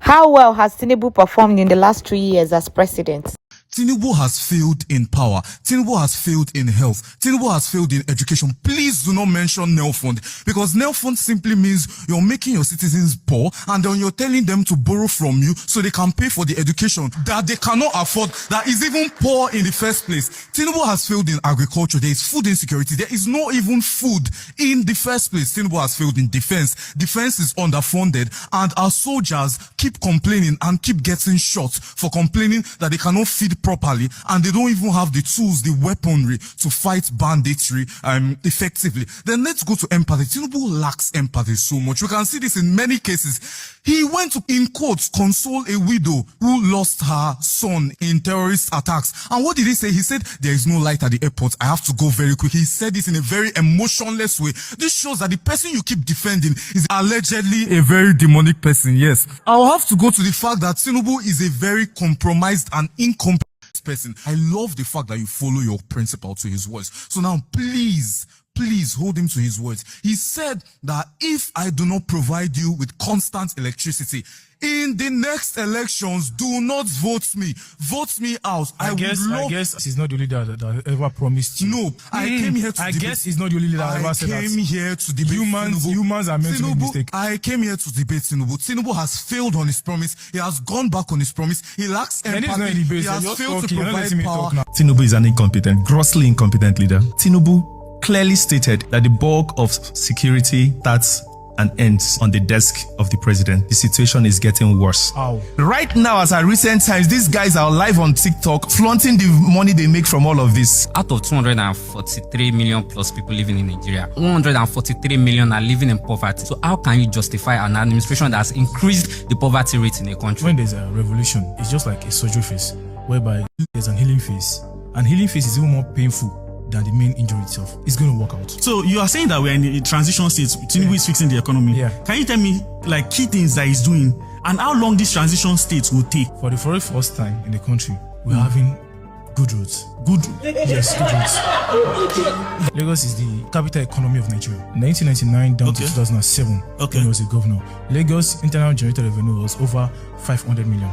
How well has Tinubu performed in the last 3 years as president? Tinubu has failed in power. Tinubu has failed in health. Tinubu has failed in education. Please do not mention Nel Fund, because Nel Fund simply means you're making your citizens poor and then you're telling them to borrow from you so they can pay for the education that they cannot afford, that is even poor in the first place. Tinubu has failed in agriculture. There is food insecurity. There is no even food in the first place. Tinubu has failed in defense. Defense is underfunded and our soldiers keep complaining and keep getting shot for complaining that they cannot feed properly and they don't even have the tools, the weaponry to fight banditry effectively. Then let's go to empathy. Tinubu lacks empathy so much. We can see this in many cases. He went to, in quotes, console a widow who lost her son in terrorist attacks. And what did he say? He said, there is no light at the airport. I have to go very quick. He said this in a very emotionless way. This shows that the person you keep defending is allegedly a very demonic person. Yes. I'll have to go to the fact that Tinubu is a very compromised and incompetent person. I love the fact that you follow your principal to his words. So now please hold him to his words. He said that if I do not provide you with constant electricity in the next elections, do not vote me. Vote me out. I guess he's not the leader that ever promised you. No, I came here to debate. I guess he's not the leader that ever said that. I came here to debate Humans are meant to make mistakes. I came here to debate Tinubu. Tinubu has failed on his promise. He has gone back on his promise. He lacks empathy. He has failed to provide power. Tinubu is an incompetent, grossly incompetent leader. Tinubu clearly stated that the bulk of security starts and ends on the desk of the president. The situation is getting worse. Ow. Right now, as at recent times, these guys are live on TikTok flaunting the money they make from all of this. Out of 243 million plus people living in Nigeria, 143 million are living in poverty. So how can you justify an administration that has increased the poverty rate in a country? When there's a revolution, it's just like a surgery phase, whereby there's an healing phase. And healing phase is even more painful than the main injury itself. It's going to work out. So you are saying that we're in a transition state. Tinubu is fixing the economy. Yeah. Can you tell me like key things that he's doing and how long this transition state will take? For the very first time in the country, we're having good roads. Good roads. Lagos is the capital economy of Nigeria. 1999 down to 2007, when he was a governor. Lagos internal generated revenue was over 500 million.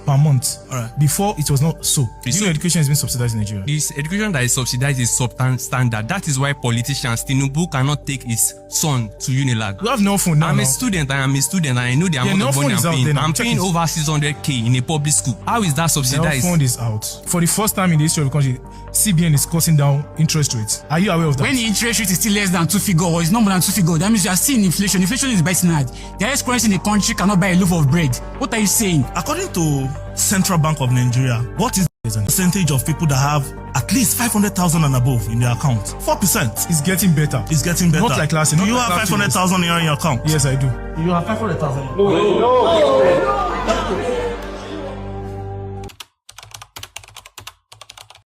Per month. Alright. Before it was not so. Education has been subsidized in Nigeria. This education that is subsidized is substandard. That is why politicians, Tinubu cannot take his son to Unilag. We have no phone now. I am a student and I know the amount of money I'm paying. I'm paying over 600k in a public school. How is that subsidized? No phone is out. For the first time in the history of the country, CBN is cutting down interest rates. Are you aware of that? When the interest rate is still less than 2 figures or it's not more than 2 figures, that means you are seeing inflation. Inflation is biting hard. The highest currency in the country cannot buy a loaf of bread. What are you saying? According to Central Bank of Nigeria, what is the percentage of people that have at least 500,000 and above in their account? 4%. It's getting better. It's getting better. Not like last year. Do you have 500,000 in your account? Yes, I do. You have 500,000? No.